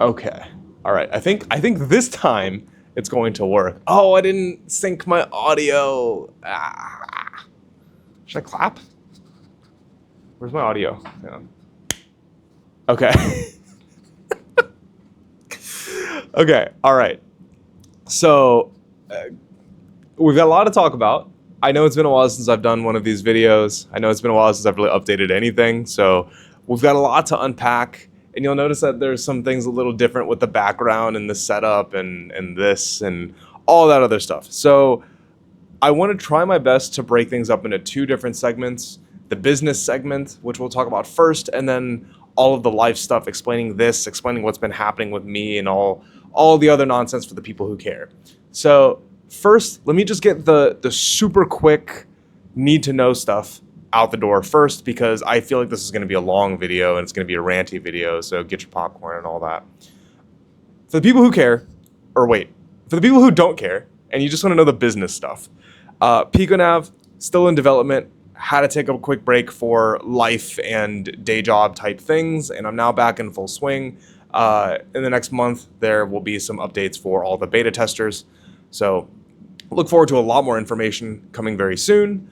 Okay. All right. I think this time it's going to work. Oh, I didn't sync my audio. Ah. Should I clap? Where's my audio? Hang on. Okay. Okay. All right. So we've got a lot to talk about. I know it's been a while since I've done one of these videos. I know it's been a while since I've really updated anything. So we've got a lot to unpack. And you'll notice that there's some things a little different with the background and the setup and this and all that other stuff. So I want to try my best to break things up into two different segments. The business segment, which we'll talk about first, and then all of the life stuff, explaining this, explaining what's been happening with me and all the other nonsense for the people who care. So first, let me just get the super quick need to know stuff out the door first, because I feel like this is going to be a long video and it's going to be a ranty video, so get your popcorn and all that. For the people who care, or wait, for the people who don't care, and you just want to know the business stuff, PicoNav, still in development, had to take a quick break for life and day job type things, and I'm now back in full swing. In the next month, there will be some updates for all the beta testers. So look forward to a lot more information coming very soon.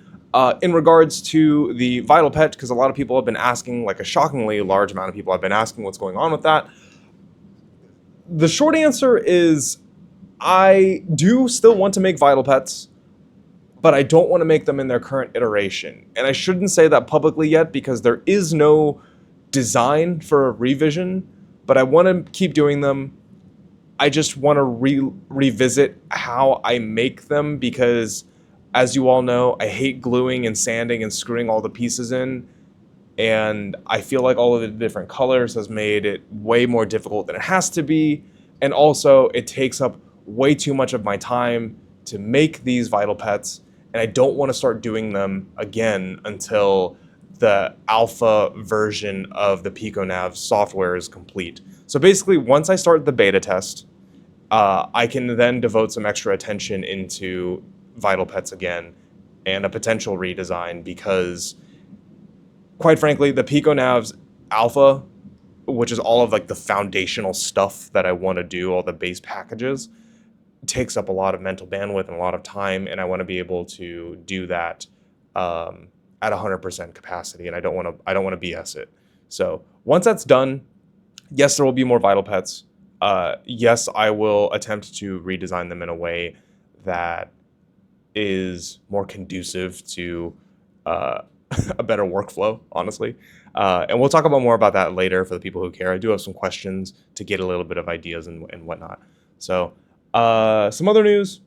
In regards to the Vital Pet, because a lot of people have been asking, like a shockingly large amount of people have been asking what's going on with that. The short answer is I do still want to make Vital Pets, but I don't want to make them in their current iteration. And I shouldn't say that publicly yet because there is no design for a revision, but I want to keep doing them. I just want to revisit how I make them because, as you all know, I hate gluing and sanding and screwing all the pieces in. And I feel like all of the different colors has made it way more difficult than it has to be. And also, it takes up way too much of my time to make these Vital Pets, and I don't want to start doing them again until the alpha version of the PicoNav software is complete. So basically, once I start the beta test, I can then devote some extra attention into Vital Pets again and a potential redesign because, quite frankly, the PicoNav's alpha, which is all of like the foundational stuff that I want to do, all the base packages, takes up a lot of mental bandwidth and a lot of time, and I want to be able to do that at 100% capacity, and I don't want to BS it. So once that's done, yes, there will be more Vital Pets. Yes, I will attempt to redesign them in a way that is more conducive to a better workflow, honestly. And we'll talk about more about that later for the people who care. I do have some questions to get a little bit of ideas and whatnot. So some other news.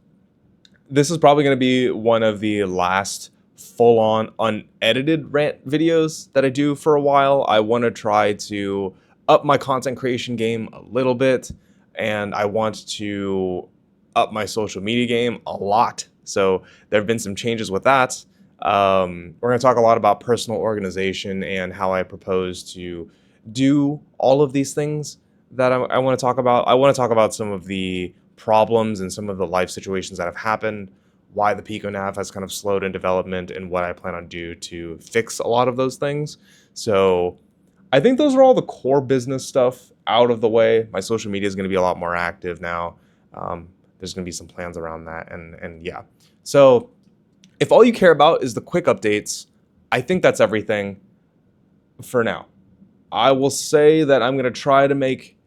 This is probably going to be one of the last full-on unedited rant videos that I do for a while. I want to try to up my content creation game a little bit, and I want to up my social media game a lot. So there have been some changes with that. We're going to talk a lot about personal organization and how I propose to do all of these things that I want to talk about. I want to talk about some of the problems and some of the life situations that have happened, why the PicoNav has kind of slowed in development, and what I plan on do to fix a lot of those things. So I think those are all the core business stuff out of the way. My social media is going to be a lot more active now. There's going to be some plans around that, and yeah. So if all you care about is the quick updates, I think that's everything for now. I will say that I'm going to try to make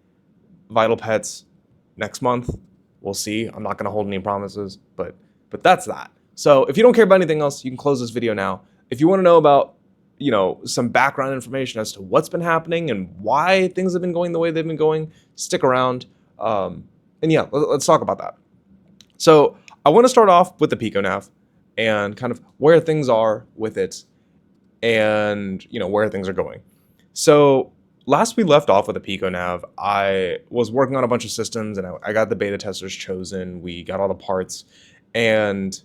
Vital Pets next month. We'll see. I'm not going to hold any promises, but that's that. So if you don't care about anything else, you can close this video now. If you want to know about, some background information as to what's been happening and why things have been going the way they've been going, stick around. And yeah, let's talk about that. So I want to start off with the PicoNav and kind of where things are with it and, where things are going. So last we left off with the PicoNav, I was working on a bunch of systems and I got the beta testers chosen. We got all the parts, and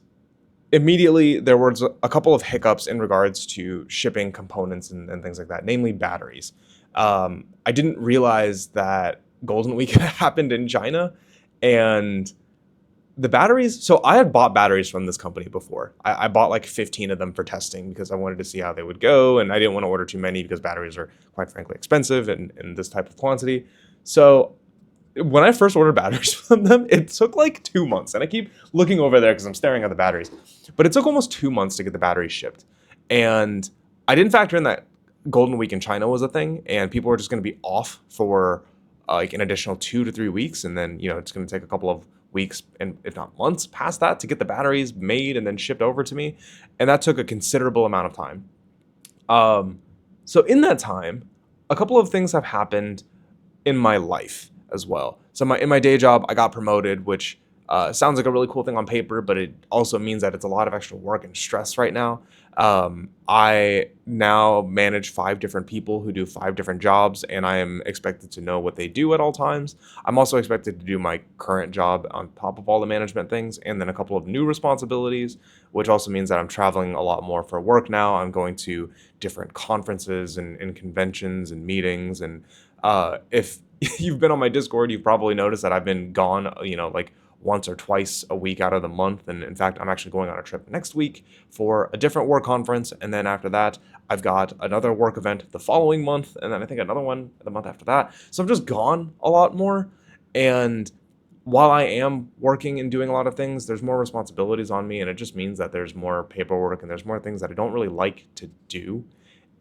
immediately there was a couple of hiccups in regards to shipping components and things like that, namely batteries. I didn't realize that Golden Week happened in China, and the batteries, so I had bought batteries from this company before. I bought like 15 of them for testing because I wanted to see how they would go, and I didn't want to order too many because batteries are, quite frankly, expensive in this type of quantity. So when I first ordered batteries from them, it took like 2 months. And I keep looking over there because I'm staring at the batteries. But it took almost 2 months to get the batteries shipped. And I didn't factor in that Golden Week in China was a thing, and people were just going to be off for like an additional 2 to 3 weeks. And then, it's going to take a couple of weeks and if not months past that to get the batteries made and then shipped over to me. And that took a considerable amount of time. So in that time, a couple of things have happened in my life as well. So in my day job, I got promoted, which sounds like a really cool thing on paper, but it also means that it's a lot of extra work and stress right now. I now manage 5 different people who do 5 different jobs, and I am expected to know what they do at all times. I'm also expected to do my current job on top of all the management things, and then a couple of new responsibilities, which also means that I'm traveling a lot more for work now. I'm going to different conferences and conventions and meetings. And if you've been on my Discord, you've probably noticed that I've been gone, like once or twice a week out of the month. And in fact, I'm actually going on a trip next week for a different work conference. And then after that, I've got another work event the following month. And then I think another one the month after that. So I'm just gone a lot more. And while I am working and doing a lot of things, there's more responsibilities on me. And it just means that there's more paperwork and there's more things that I don't really like to do.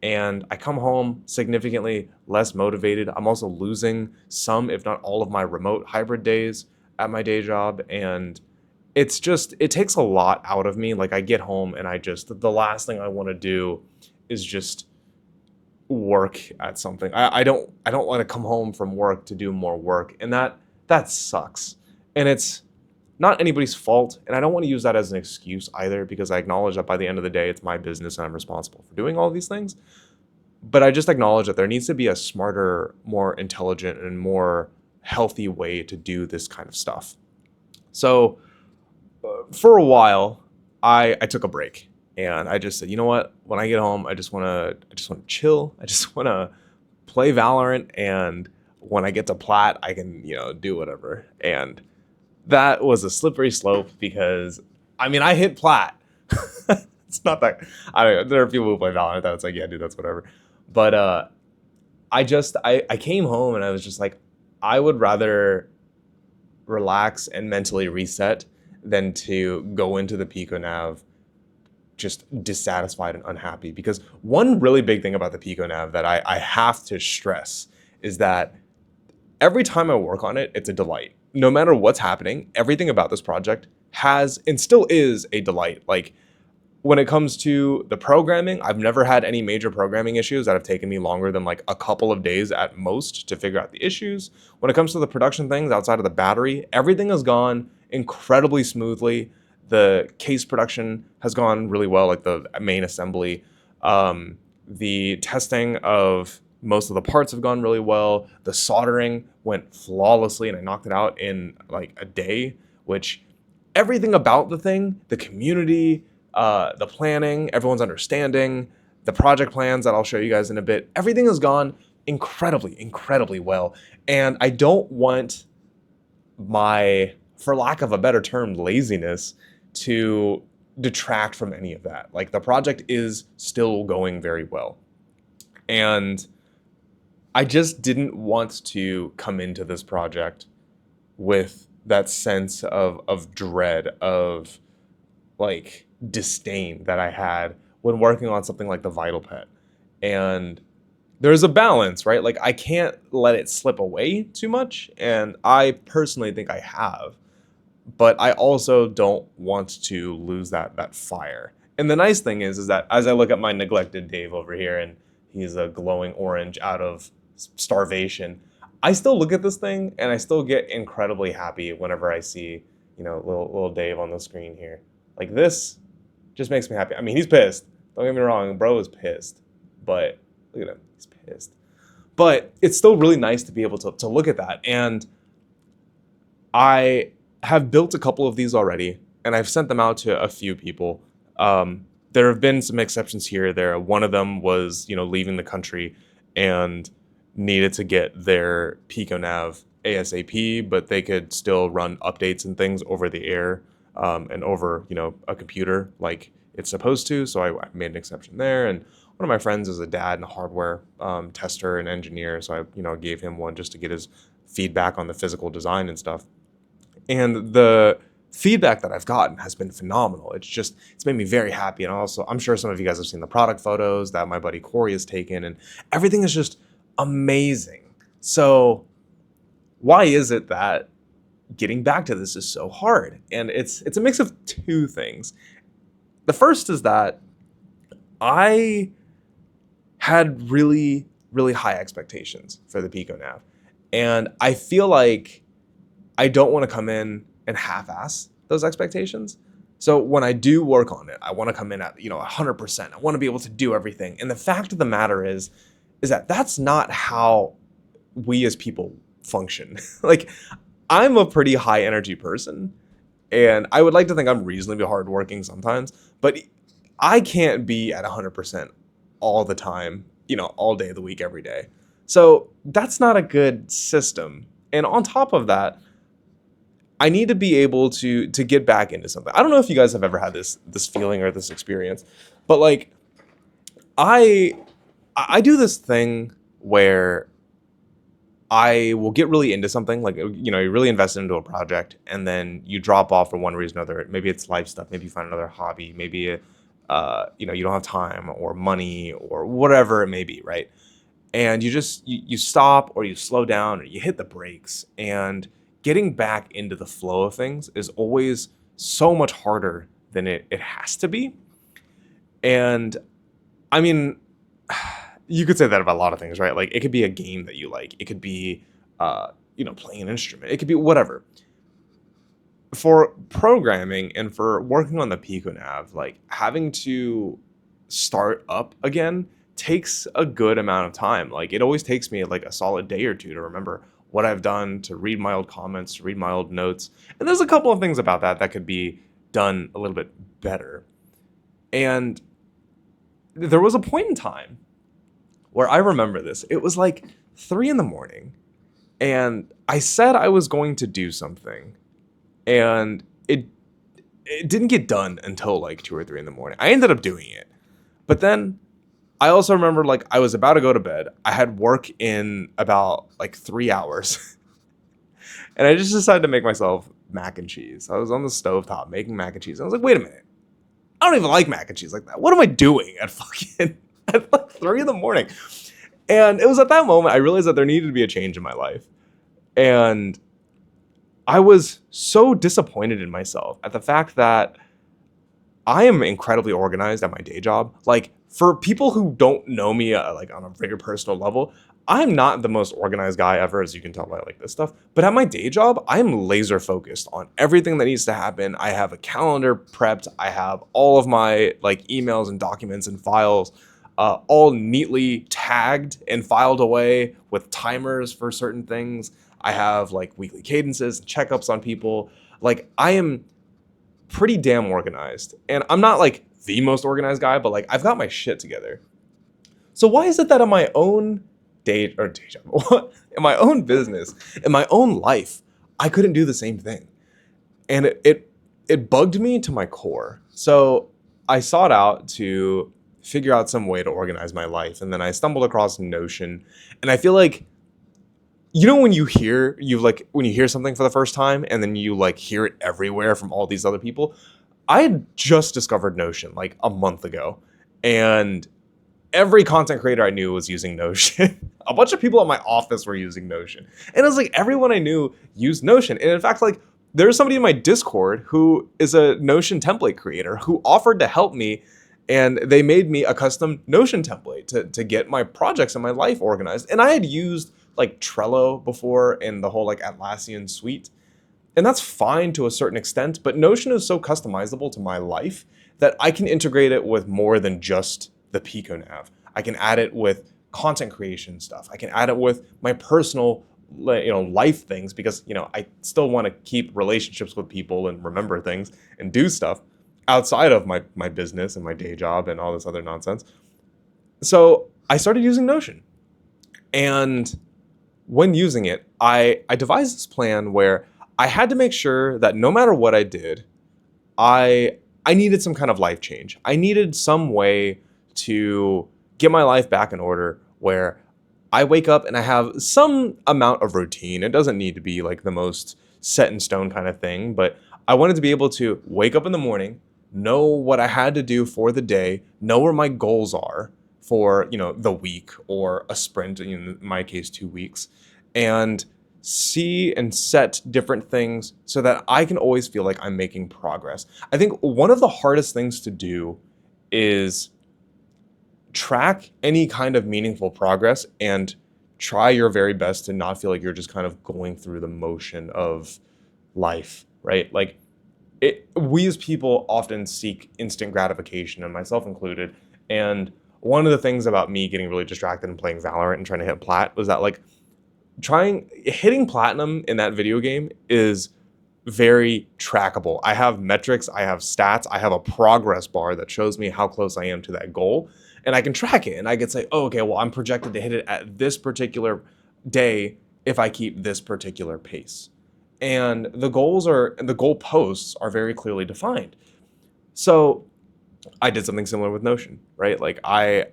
And I come home significantly less motivated. I'm also losing some, if not all, of my remote hybrid days at my day job. And it takes a lot out of me. Like I get home and the last thing I want to do is just work at something. I don't want to come home from work to do more work. And that sucks. And it's not anybody's fault. And I don't want to use that as an excuse either, because I acknowledge that by the end of the day, it's my business and I'm responsible for doing all these things. But I just acknowledge that there needs to be a smarter, more intelligent, and more healthy way to do this kind of stuff. So for a while, I took a break, and I just said, you know what? When I get home, I just want to chill. I just want to play Valorant, and when I get to plat, I can do whatever. And that was a slippery slope because I hit plat. It's not that. There are people who play Valorant that it's like, yeah, dude, that's whatever. But I came home and I was just like, I would rather relax and mentally reset than to go into the Pico Nav just dissatisfied and unhappy. Because one really big thing about the Pico Nav that I have to stress is that every time I work on it, it's a delight. No matter what's happening, everything about this project has and still is a delight. Like when it comes to the programming, I've never had any major programming issues that have taken me longer than like a couple of days at most to figure out the issues. When it comes to the production things outside of the battery, everything has gone incredibly smoothly. The case production has gone really well, like the main assembly. The testing of most of the parts have gone really well. The soldering went flawlessly and I knocked it out in like a day, which everything about the thing, the community, the planning, everyone's understanding, the project plans that I'll show you guys in a bit, everything has gone incredibly, incredibly well. And I don't want my, for lack of a better term, laziness to detract from any of that. Like the project is still going very well. And I just didn't want to come into this project with that sense of dread, of like disdain that I had when working on something like the Vital Pet. And there's a balance, right? Like I can't let it slip away too much. And I personally think I have, but I also don't want to lose that fire. And the nice thing is that as I look at my neglected Dave over here, and he's a glowing orange out of starvation, I still look at this thing and I still get incredibly happy whenever I see, little Dave on the screen here. Like this just makes me happy. I mean, he's pissed. Don't get me wrong, bro is pissed. But look at him, he's pissed. But it's still really nice to be able to look at that. And I have built a couple of these already, and I've sent them out to a few people. There have been some exceptions here or there. One of them was, leaving the country and needed to get their Pico Nav ASAP, but they could still run updates and things over the air and over, a computer like it's supposed to. So I made an exception there. And one of my friends is a dad and a hardware tester and engineer. So I, gave him one just to get his feedback on the physical design and stuff. And the feedback that I've gotten has been phenomenal. It's made me very happy. And also, I'm sure some of you guys have seen the product photos that my buddy Corey has taken, and everything is just amazing. So why is it that getting back to this is so hard? And it's a mix of two things. The first is that I had really, really high expectations for the Pico Nav. And I feel like I don't want to come in and half-ass those expectations. So when I do work on it, I want to come in at, 100%. I want to be able to do everything. And the fact of the matter is that that's not how we as people function. Like, I'm a pretty high energy person, and I would like to think I'm reasonably hardworking sometimes, but I can't be at 100% all the time, all day of the week, every day. So that's not a good system. And on top of that, I need to be able to get back into something. I don't know if you guys have ever had this feeling or this experience, but like I do this thing where I will get really into something, like, you really invest into a project, and then you drop off for one reason or another. Maybe it's life stuff. Maybe you find another hobby. Maybe, you don't have time or money or whatever it may be, right? And you stop, or you slow down, or you hit the brakes, and getting back into the flow of things is always so much harder than it has to be. And I mean, you could say that about a lot of things, right? Like, it could be a game that you like. It could be, playing an instrument. It could be whatever. For programming and for working on the Pico Nav, like, having to start up again takes a good amount of time. Like, it always takes me like a solid day or two to remember what I've done, to read my old comments, to read my old notes. And there's a couple of things about that could be done a little bit better. And there was a point in time where I remember this. It was like 3 a.m, and I said I was going to do something, and it didn't get done until like 2 or 3 in the morning. I ended up doing it. But then I also remember, like, I was about to go to bed. I had work in about like 3 hours. And I just decided to make myself mac and cheese. I was on the stovetop making mac and cheese. I was like, wait a minute. I don't even like mac and cheese like that. What am I doing at like 3 a.m? And it was at that moment I realized that there needed to be a change in my life. And I was so disappointed in myself at the fact that I am incredibly organized at my day job. Like, for people who don't know me, like, on a very personal level, I'm not the most organized guy ever, as you can tell by like this stuff. But at my day job, I'm laser focused on everything that needs to happen. I have a calendar prepped. I have all of my like emails and documents and files all neatly tagged and filed away with timers for certain things. I have like weekly cadences and checkups on people. Like, I am pretty damn organized, and I'm not like the most organized guy, but like, I've got my shit together. So why is it that in my own day job, in my own business, in my own life, I couldn't do the same thing? And it bugged me to my core. So I sought out to figure out some way to organize my life, and then I stumbled across Notion. And I feel like, when you hear something for the first time, and then you like hear it everywhere from all these other people. I had just discovered Notion like a month ago, and every content creator I knew was using Notion. A bunch of people at my office were using Notion. And it was like everyone I knew used Notion. And in fact, like, there's somebody in my Discord who is a Notion template creator who offered to help me, and they made me a custom Notion template to get my projects and my life organized. And I had used like Trello before and the whole like Atlassian suite. And that's fine to a certain extent, but Notion is so customizable to my life that I can integrate it with more than just the Pico Nav. I can add it with content creation stuff. I can add it with my personal, life things, because, I still want to keep relationships with people and remember things and do stuff outside of my business and my day job and all this other nonsense. So I started using Notion. And when using it, I devised this plan where I had to make sure that no matter what I did, I needed some kind of life change. I needed some way to get my life back in order where I wake up and I have some amount of routine. It doesn't need to be like the most set in stone kind of thing, but I wanted to be able to wake up in the morning, know what I had to do for the day, know where my goals are for, the week or a sprint, in my case 2 weeks, and see and set different things so that I can always feel like I'm making progress. I think one of the hardest things to do is track any kind of meaningful progress and try your very best to not feel like you're just kind of going through the motion of life, right? Like we as people often seek instant gratification, and myself included. And one of the things about me getting really distracted and playing Valorant and trying to hit plat was that like hitting platinum in that video game is very trackable. I have metrics, I have stats, I have a progress bar that shows me how close I am to that goal. And I can track it and I can say, oh, okay, well, I'm projected to hit it at this particular day if I keep this particular pace. And the goal posts are very clearly defined. So I did something similar with Notion, right? Like I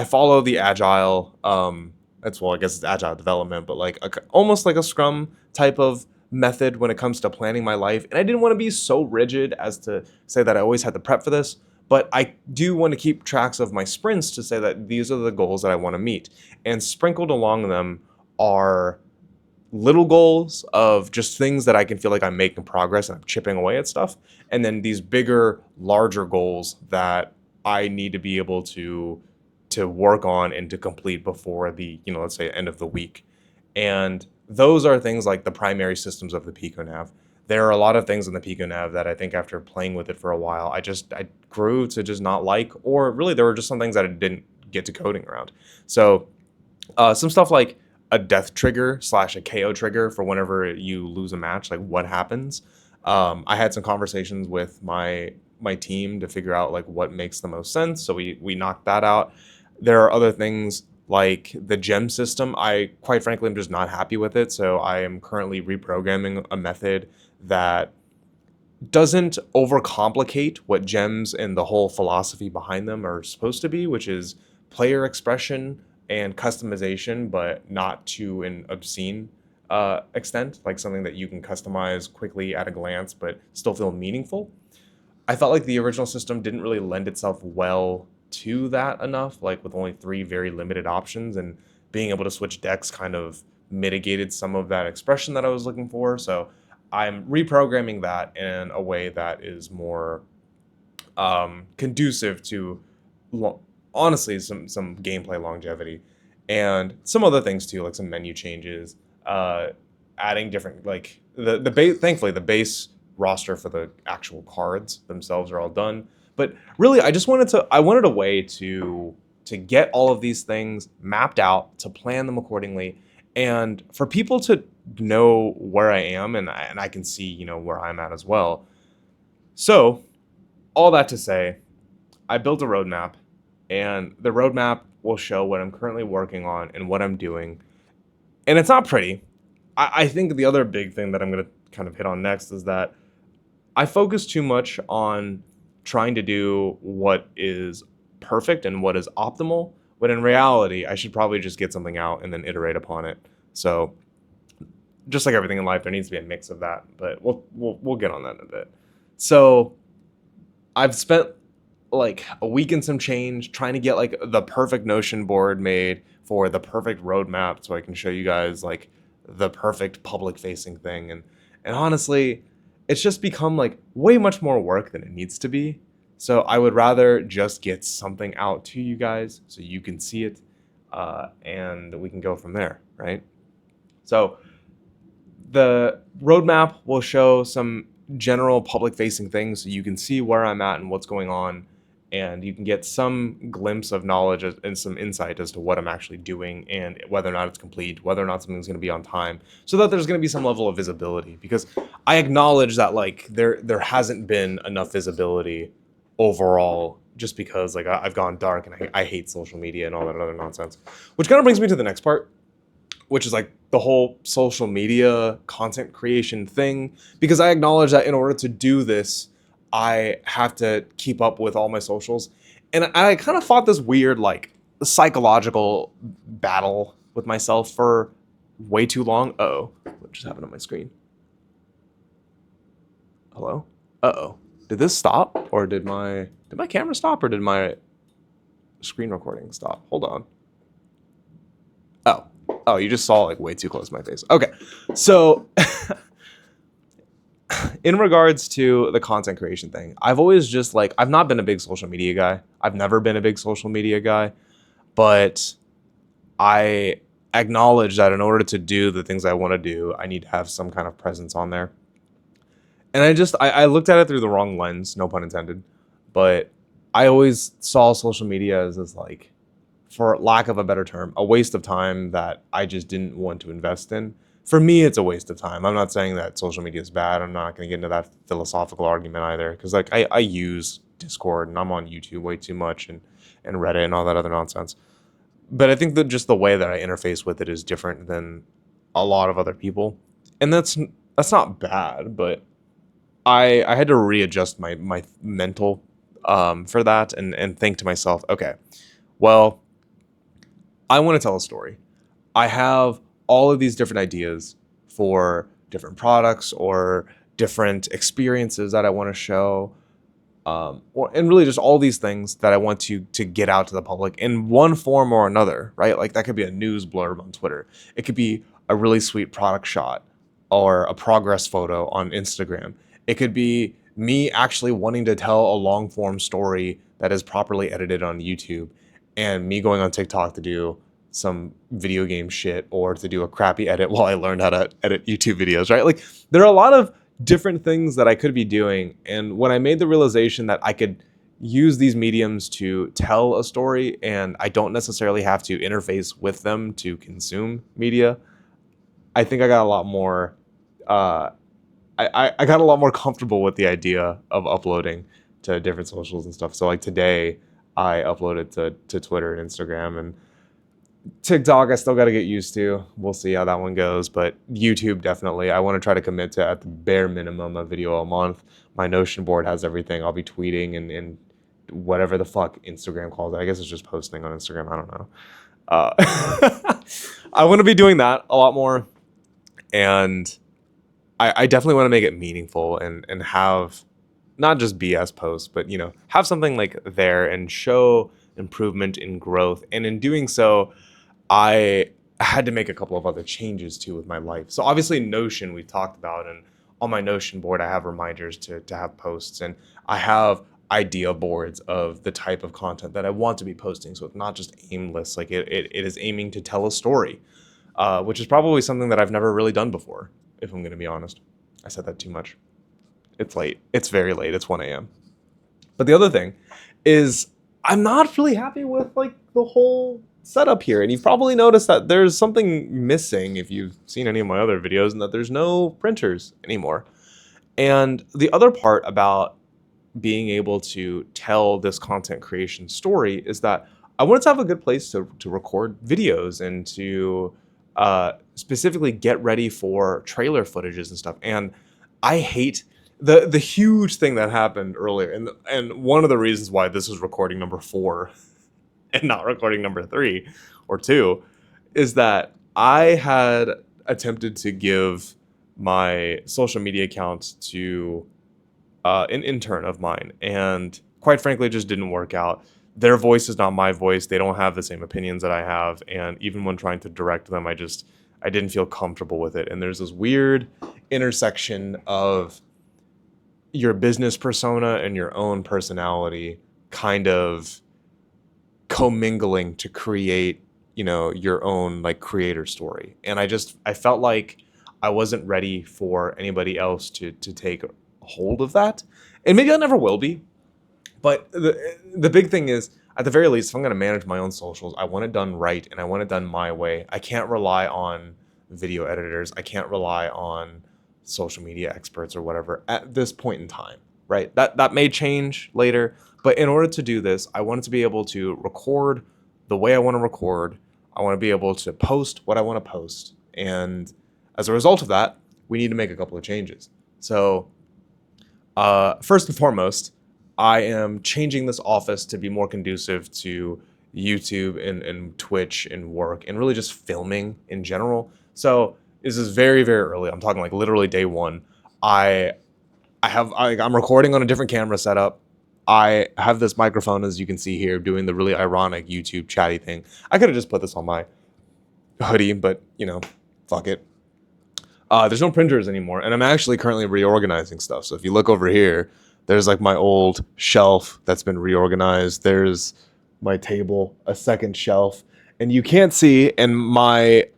follow the agile, I guess it's agile development, but like almost like a Scrum type of method when it comes to planning my life. And I didn't want to be so rigid as to say that I always had to prep for this, but I do want to keep tracks of my sprints to say that these are the goals that I want to meet. And sprinkled along them are little goals of just things that I can feel like I'm making progress and I'm chipping away at stuff. And then these bigger, larger goals that I need to be able to work on and to complete before the, let's say end of the week. And those are things like the primary systems of the PicoNav. There are a lot of things in the PicoNav that I think after playing with it for a while, I grew to just not like, or really there were just some things that I didn't get to coding around. So some stuff like a death trigger / a KO trigger for whenever you lose a match, like what happens. I had some conversations with my team to figure out like what makes the most sense. So we knocked that out. There are other things like the gem system. I quite frankly am just not happy with it. So I am currently reprogramming a method that doesn't overcomplicate what gems and the whole philosophy behind them are supposed to be, which is player expression and customization, but not to an obscene extent, like something that you can customize quickly at a glance, but still feel meaningful. I felt like the original system didn't really lend itself well to that enough, like with only 3 very limited options, and being able to switch decks kind of mitigated some of that expression that I was looking for. So I'm reprogramming that in a way that is more conducive to honestly some gameplay longevity, and some other things too, like some menu changes, adding different like the base. Thankfully, the base roster for the actual cards themselves are all done. But really, I wanted a way to get all of these things mapped out, to plan them accordingly, and for people to know where I am, and I can see where I'm at as well. So all that to say, I built a roadmap, and the roadmap will show what I'm currently working on and what I'm doing. And it's not pretty. I think the other big thing that I'm going to kind of hit on next is that I focus too much on trying to do what is perfect and what is optimal, when in reality, I should probably just get something out and then iterate upon it. So just like everything in life, there needs to be a mix of that, but we'll get on that in a bit. So I've spent like a week and some change trying to get like the perfect Notion board made for the perfect roadmap so I can show you guys like the perfect public facing thing. And honestly, it's just become like way much more work than it needs to be. So I would rather just get something out to you guys so you can see it, and we can go from there, right? So the roadmap will show some general public facing things so you can see where I'm at and what's going on, and you can get some glimpse of knowledge and some insight as to what I'm actually doing and whether or not it's complete, whether or not something's going to be on time, so that there's going to be some level of visibility. Because I acknowledge that like there hasn't been enough visibility overall, just because like I've gone dark and I hate social media and all that other nonsense. Which kind of brings me to the next part, which is like the whole social media content creation thing, because I acknowledge that in order to do this, I have to keep up with all my socials. And I kind of fought this weird like psychological battle with myself for way too long. Uh-oh, what just happened on my screen? Hello? Uh-oh. Did this stop? Or did my camera stop? Or did my screen recording stop? Hold on. Oh, you just saw like way too close to my face. Okay. So in regards to the content creation thing, I've always just like, I've not been a big social media guy. I've never been a big social media guy, but I acknowledge that in order to do the things I want to do, I need to have some kind of presence on there. And I looked at it through the wrong lens, no pun intended, but I always saw social media as this like, for lack of a better term, a waste of time that I just didn't want to invest in. For me, it's a waste of time. I'm not saying that social media is bad. I'm not going to get into that philosophical argument either, because like I use Discord and I'm on YouTube way too much, and Reddit and all that other nonsense. But I think that just the way that I interface with it is different than a lot of other people, and that's not bad. But I had to readjust my mental for that, and think to myself, okay, well, I want to tell a story. I have all of these different ideas for different products or different experiences that I want to show, and really just all these things that I want to get out to the public in one form or another, right? Like that could be a news blurb on Twitter. It could be a really sweet product shot or a progress photo on Instagram. It could be me actually wanting to tell a long form story that is properly edited on YouTube, and me going on TikTok to do some video game shit or to do a crappy edit while I learned how to edit YouTube videos, right? Like there are a lot of different things that I could be doing. And when I made the realization that I could use these mediums to tell a story and I don't necessarily have to interface with them to consume media, I think I got a lot more uh, I got a lot more comfortable with the idea of uploading to different socials and stuff. So like today I uploaded to Twitter and Instagram, and TikTok I still got to get used to. We'll see how that one goes, but YouTube definitely. I want to try to commit to at the bare minimum a video a month. My Notion board has everything. I'll be tweeting and whatever the fuck Instagram calls it. I guess it's just posting on Instagram. I don't know. I want to be doing that a lot more, and I definitely want to make it meaningful and have not just BS posts, but have something like there and show improvement in growth. And in doing so, I had to make a couple of other changes too with my life. So obviously Notion we talked about, and on my Notion board I have reminders to have posts, and I have idea boards of the type of content that I want to be posting. So it's not just aimless, like it is aiming to tell a story, which is probably something that I've never really done before, if I'm going to be honest. I said that too much. It's late. It's very late. It's 1 a.m. But the other thing is I'm not really happy with like the whole setup here. And you've probably noticed that there's something missing if you've seen any of my other videos, and that there's no printers anymore. And the other part about being able to tell this content creation story is that I wanted to have a good place to record videos and to specifically get ready for trailer footages and stuff. And I hate the huge thing that happened earlier, and one of the reasons why this is recording number 4 and not recording number 3 or 2 is that I had attempted to give my social media account to an intern of mine, and quite frankly, it just didn't work out. Their voice is not my voice. They don't have the same opinions that I have, and even when trying to direct them, I didn't feel comfortable with it. And there's this weird intersection of your business persona and your own personality kind of commingling to create, your own like creator story. And I felt like I wasn't ready for anybody else to take hold of that. And maybe I never will be. But the big thing is, at the very least, if I'm going to manage my own socials, I want it done right, and I want it done my way. I can't rely on video editors. I can't rely on social media experts or whatever at this point in time, right? That may change later, but in order to do this, I wanted to be able to record the way I want to record. I want to be able to post what I want to post. And as a result of that, we need to make a couple of changes. So first and foremost, I am changing this office to be more conducive to YouTube and Twitch and work and really just filming in general. So this is very, very early. I'm talking like literally day one. I I'm recording on a different camera setup. I have this microphone, as you can see here, doing the really ironic YouTube chatty thing. I could have just put this on my hoodie, but fuck it. There's no printers anymore, and I'm actually currently reorganizing stuff. So if you look over here, there's like my old shelf that's been reorganized. There's my table, a second shelf, and you can't see, and my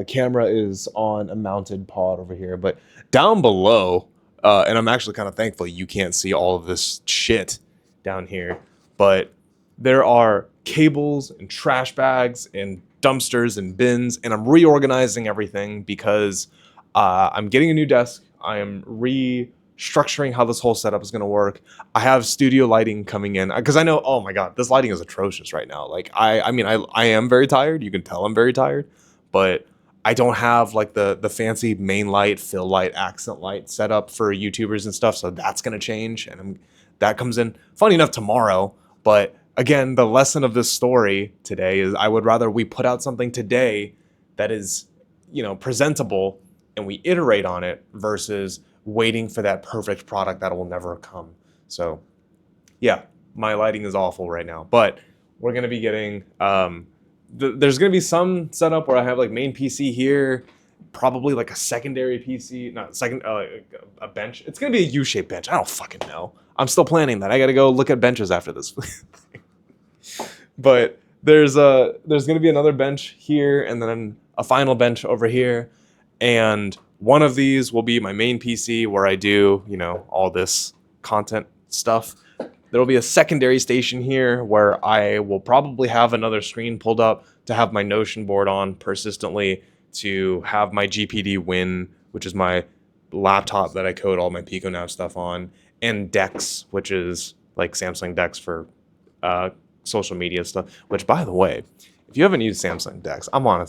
camera is on a mounted pod over here, but down below, and I'm actually kind of thankful you can't see all of this shit down here, but there are cables and trash bags and dumpsters and bins, and I'm reorganizing everything because I'm getting a new desk. I am restructuring how this whole setup is going to work. I have studio lighting coming in because I know, oh my God, this lighting is atrocious right now. Like I mean, I am very tired. You can tell I'm very tired, but I don't have like the fancy main light, fill light, accent light set up for YouTubers and stuff. So that's going to change. And that comes in, funny enough, tomorrow. But again, the lesson of this story today is I would rather we put out something today that is, presentable, and we iterate on it versus waiting for that perfect product that will never come. So yeah, my lighting is awful right now, but we're going to be getting, there's going to be some setup where I have like main PC here, probably like a secondary PC, a bench. It's going to be a U-shaped bench. I don't fucking know. I'm still planning that. I got to go look at benches after this. But there's going to be another bench here and then a final bench over here. And one of these will be my main PC where I do, all this content stuff. There'll be a secondary station here where I will probably have another screen pulled up to have my Notion board on persistently, to have my GPD Win, which is my laptop that I code all my PicoNav stuff on, and Dex, which is like Samsung Dex for social media stuff. Which, by the way, if you haven't used Samsung Dex, I'm on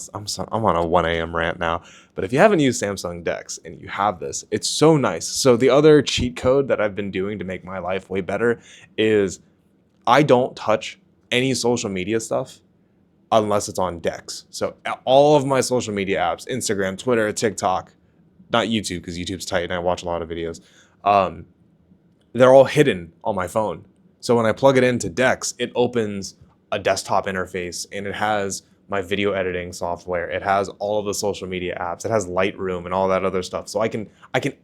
a 1 a.m. rant now, but if you haven't used Samsung Dex and you have this, it's so nice. So the other cheat code that I've been doing to make my life way better is I don't touch any social media stuff unless it's on Dex. So all of my social media apps, Instagram, Twitter, TikTok, not YouTube because YouTube's tight and I watch a lot of videos, they're all hidden on my phone. So when I plug it into Dex, it opens a desktop interface and it has my video editing software. It has all of the social media apps. It has Lightroom and all that other stuff. So I can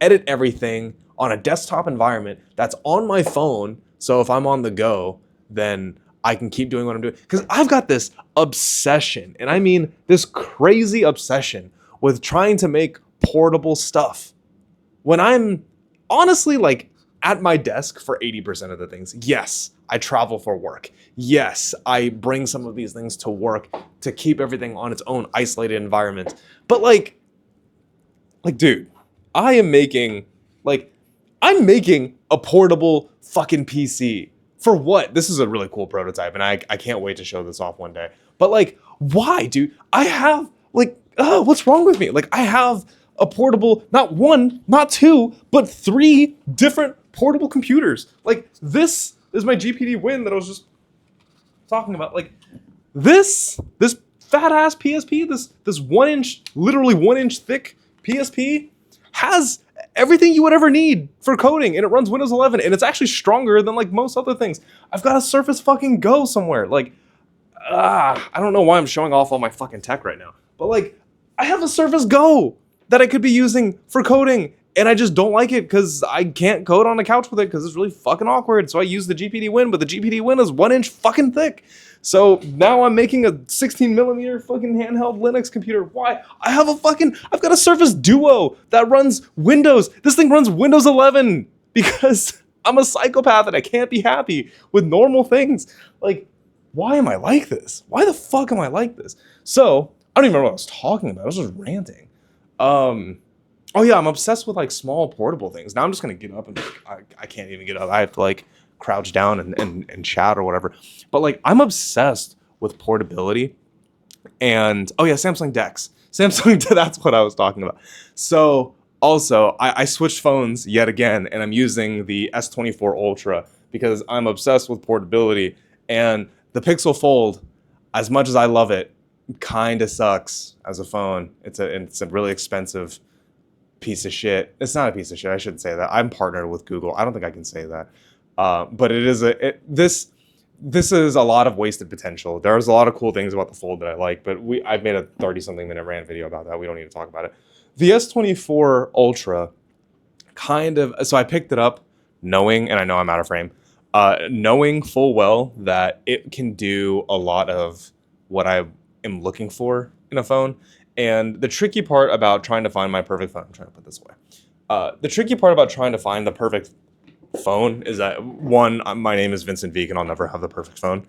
edit everything on a desktop environment that's on my phone. So if I'm on the go, then I can keep doing what I'm doing. Because I've got this obsession, and I mean this crazy obsession with trying to make portable stuff. When I'm honestly like at my desk for 80% of the things, yes, I travel for work. Yes, I bring some of these things to work to keep everything on its own isolated environment. But like, dude, I'm making a portable fucking PC. For what? This is a really cool prototype, and I can't wait to show this off one day. But like, why, dude? I have what's wrong with me? Like, I have a portable, not one, not two, but 3 different portable computers. Like, this is my GPD Win that I was just talking about. Like, this fat ass PSP, this 1 inch, literally 1 inch thick PSP has everything you would ever need for coding, and it runs Windows 11, and it's actually stronger than like most other things. I've got a Surface fucking Go somewhere. Like, I don't know why I'm showing off all my fucking tech right now, but like, I have a Surface Go that I could be using for coding, and I just don't like it because I can't code on the couch with it because it's really fucking awkward. So I use the GPD Win, but the GPD Win is 1 inch fucking thick. So now I'm making a 16 millimeter fucking handheld Linux computer. Why? I've got a Surface Duo that runs Windows. This thing runs Windows 11 because I'm a psychopath and I can't be happy with normal things. Like, why am I like this? Why the fuck am I like this? So I don't even remember what I was talking about. I was just ranting. Oh yeah, I'm obsessed with like small portable things. Now I'm just gonna get up and I can't even get up. I have to like crouch down and chat or whatever. But like, I'm obsessed with portability. And oh yeah, Samsung Dex. That's what I was talking about. So also, I switched phones yet again, and I'm using the S24 Ultra because I'm obsessed with portability. And the Pixel Fold, as much as I love it, kind of sucks as a phone. It's a really expensive piece of shit. It's not a piece of shit. I shouldn't say that. I'm partnered with Google. I don't think I can say that. But it is this is a lot of wasted potential. There's a lot of cool things about the Fold that I like, but I've made a 30-something minute rant video about that. We don't need to talk about it. The S24 Ultra so I picked it up knowing, and I know I'm out of frame, knowing full well that it can do a lot of what I am looking for in a phone. And the tricky part about trying to find my perfect phone, I'm trying to put this away. The tricky part about trying to find the perfect phone is that, one, my name is Vincent Veek and I'll never have the perfect phone.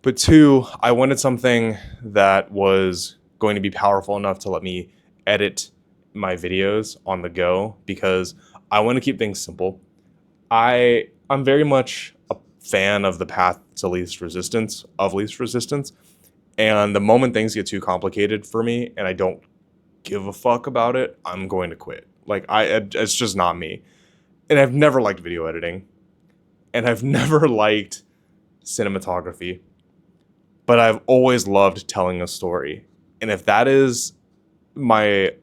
But two, I wanted something that was going to be powerful enough to let me edit my videos on the go, because I want to keep things simple. I'm very much a fan of the path to least resistance, and the moment things get too complicated for me and I don't give a fuck about it, I'm going to quit. Like, it's just not me. And I've never liked video editing, and I've never liked cinematography, but I've always loved telling a story. And if that is my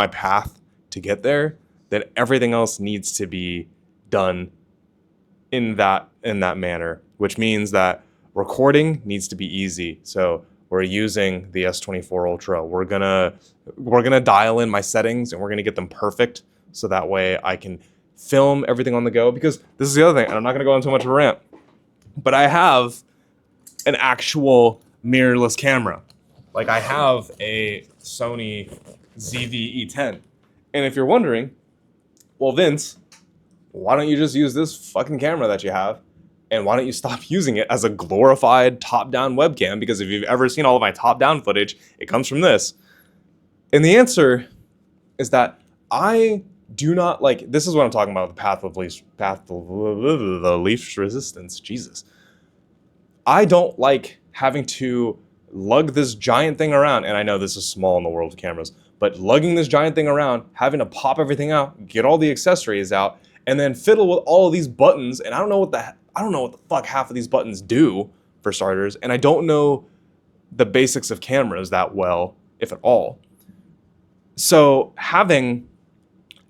path to get there, then everything else needs to be done in that manner, which means that recording needs to be easy. So we're using the S24 Ultra. We're gonna dial in my settings and we're gonna get them perfect, so that way I can film everything on the go. Because this is the other thing, and I'm not gonna go into much of a rant, but I have an actual mirrorless camera. Like, I have a Sony ZV-E10. And if you're wondering, well, Vince, why don't you just use this fucking camera that you have? And why don't you stop using it as a glorified top-down webcam? Because if you've ever seen all of my top-down footage, it comes from this. And the answer is that I do not like, this is what I'm talking about, the path to the least resistance. Jesus. I don't like having to lug this giant thing around, and I know this is small in the world of cameras, but lugging this giant thing around, having to pop everything out, get all the accessories out, and then fiddle with all of these buttons, and I don't know what the fuck half of these buttons do, for starters, and I don't know the basics of cameras that well, if at all. So having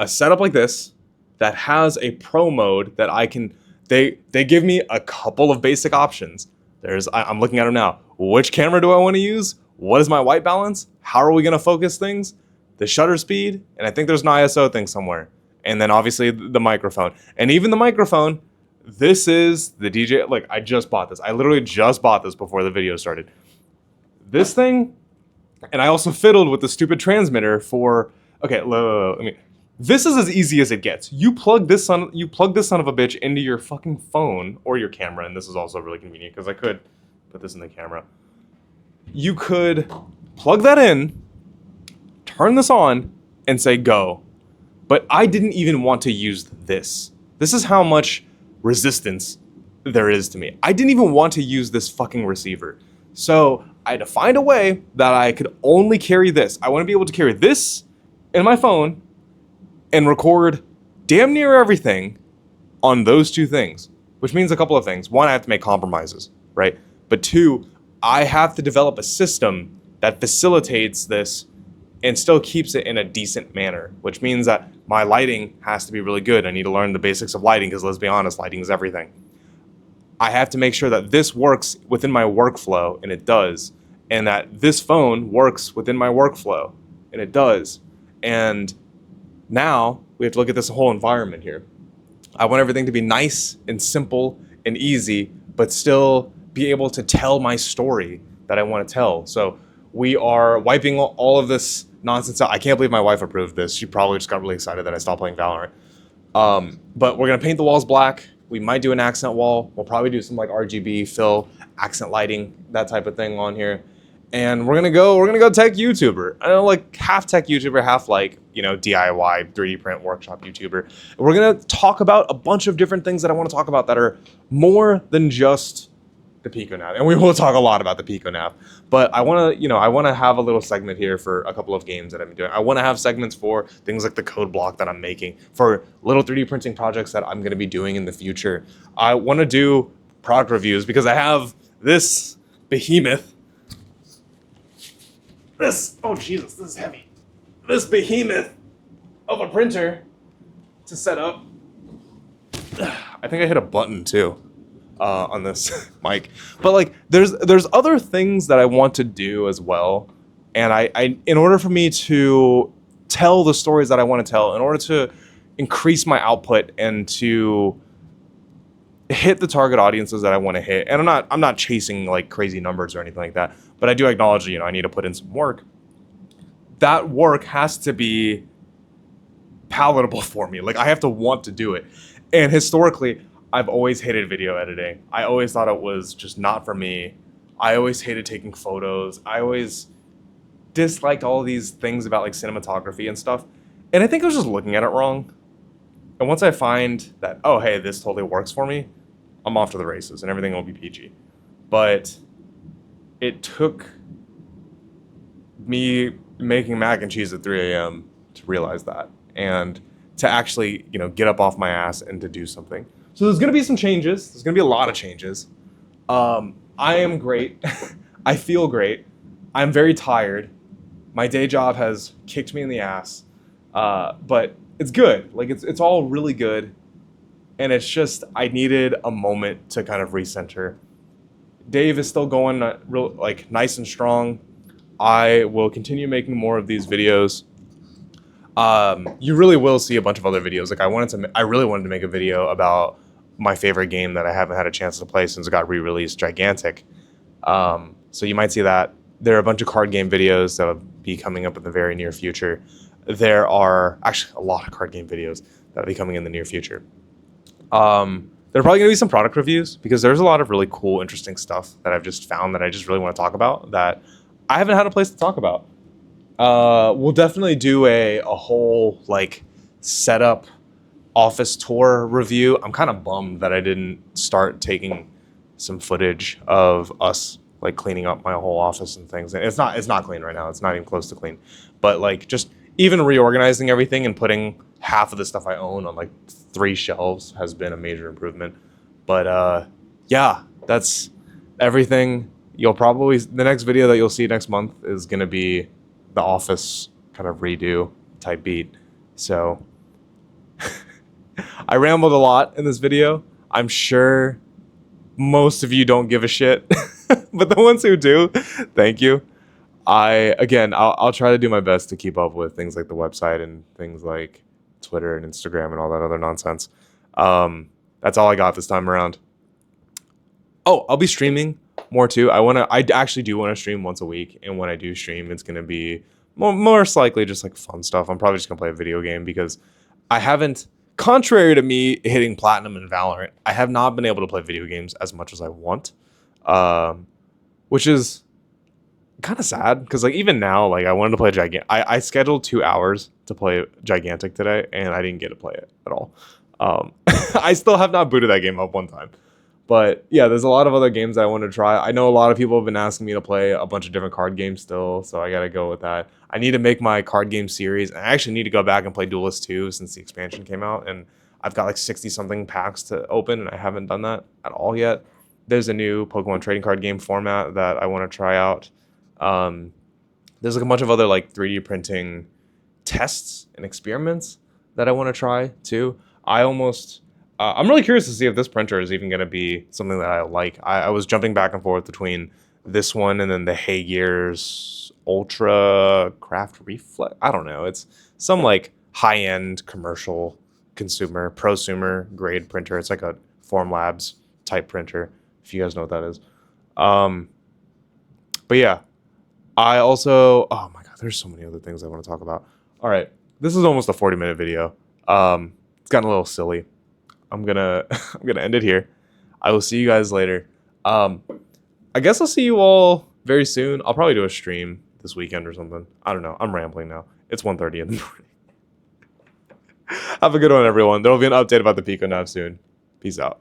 a setup like this that has a pro mode that I can, they give me a couple of basic options. I'm looking at them now. Which camera do I want to use? What is my white balance? How are we going to focus things? The shutter speed, and I think there's an ISO thing somewhere. And then obviously the microphone. And even the microphone, this is the DJ, like, I just bought this. I literally just bought this before the video started. This thing, and I also fiddled with the stupid transmitter for, okay, let me, this is as easy as it gets. You plug this son of a bitch into your fucking phone or your camera, and this is also really convenient because I could put this in the camera. You could plug that in, turn this on, and say go. But I didn't even want to use this. This is how much resistance there is to me. I didn't even want to use this fucking receiver. So I had to find a way that I could only carry this. I want to be able to carry this in my phone and record damn near everything on those two things, which means a couple of things. One, I have to make compromises, right? But two, I have to develop a system that facilitates this and still keeps it in a decent manner, which means that my lighting has to be really good. I need to learn the basics of lighting because, let's be honest, lighting is everything. I have to make sure that this works within my workflow, and it does, and that this phone works within my workflow, and it does. And now we have to look at this whole environment here. I want everything to be nice and simple and easy, but still be able to tell my story that I want to tell. So we are wiping all of this nonsense out. I can't believe my wife approved this. She probably just got really excited that I stopped playing Valorant. But we're going to paint the walls black. We might do an accent wall. We'll probably do some like RGB fill, accent lighting, that type of thing on here. And we're gonna go tech YouTuber. I know, like half tech YouTuber, half like, DIY 3D print workshop YouTuber. And we're gonna talk about a bunch of different things that I want to talk about that are more than just the Pico Nav. And we will talk a lot about the Pico Nav. But I want to have a little segment here for a couple of games that I've been doing. I want to have segments for things like the code block that I'm making, for little 3D printing projects that I'm going to be doing in the future. I want to do product reviews because I have this behemoth. Oh Jesus, this is heavy. This behemoth of a printer to set up. I think I hit a button too on this mic. But like there's other things that I want to do as well. And I in order for me to tell the stories that I want to tell, in order to increase my output and to hit the target audiences that I want to hit. And I'm not chasing like crazy numbers or anything like that, but I do acknowledge, you know, I need to put in some work. That work has to be palatable for me. Like I have to want to do it. And historically, I've always hated video editing. I always thought it was just not for me. I always hated taking photos. I always disliked all these things about like cinematography and stuff. And I think I was just looking at it wrong. And once I find that, oh, hey, this totally works for me, I'm off to the races and everything will be PG. But it took me making mac and cheese at 3 a.m. to realize that and to actually, you know, get up off my ass and to do something. So there's going to be some changes. There's going to be a lot of changes. I am great. I feel great. I'm very tired. My day job has kicked me in the ass. But it's good. Like it's all really good. And it's just, I needed a moment to kind of recenter. Dave is still going real, like nice and strong. I will continue making more of these videos. You really will see a bunch of other videos. Like I really wanted to make a video about my favorite game that I haven't had a chance to play since it got re-released, Gigantic. So you might see that. There are a bunch of card game videos that will be coming up in the very near future. There are actually a lot of card game videos that will be coming in the near future. There are probably going to be some product reviews because there's a lot of really cool, interesting stuff that I've just found that I just really want to talk about that I haven't had a place to talk about. We'll definitely do a whole like setup office tour review. I'm kind of bummed that I didn't start taking some footage of us like cleaning up my whole office and things. And it's not clean right now. It's not even close to clean. But like just even reorganizing everything and putting half of the stuff I own on like 3 shelves has been a major improvement. But yeah, that's everything. The next video that you'll see next month is going to be the office kind of redo type beat. So I rambled a lot in this video. I'm sure most of you don't give a shit, but the ones who do, thank you. I'll try to do my best to keep up with things like the website and things like Twitter and Instagram and all that other nonsense. That's all I got this time around. Oh, I'll be streaming more too. I actually do want to stream once a week, and when I do stream, it's gonna be most likely just like fun stuff. I'm probably just gonna play a video game because I haven't, contrary to me hitting platinum in Valorant, I have not been able to play video games as much as I want, which is kind of sad because like even now, like I wanted to play Gigantic. I scheduled 2 hours to play Gigantic today, and I didn't get to play it at all. I still have not booted that game up one time. But yeah, there's a lot of other games that I want to try. I know a lot of people have been asking me to play a bunch of different card games still, so I got to go with that. I need to make my card game series. I actually need to go back and play Duelist 2 since the expansion came out, and I've got like 60-something packs to open, and I haven't done that at all yet. There's a new Pokemon trading card game format that I want to try out. There's like a bunch of other like 3D printing tests and experiments that I want to try too. I'm really curious to see if this printer is even going to be something that I like. I was jumping back and forth between this one and then the Haygears Ultra Craft Reflex. I don't know. It's some like high-end commercial prosumer grade printer. It's like a Formlabs type printer, if you guys know what that is. But yeah, oh my God, there's so many other things I want to talk about. All right, this is almost a 40-minute video. It's gotten a little silly. I'm gonna end it here. I will see you guys later. I guess I'll see you all very soon. I'll probably do a stream this weekend or something. I don't know. I'm rambling now. It's 1:30 in the morning. Have a good one, everyone. There will be an update about the Pico Nav soon. Peace out.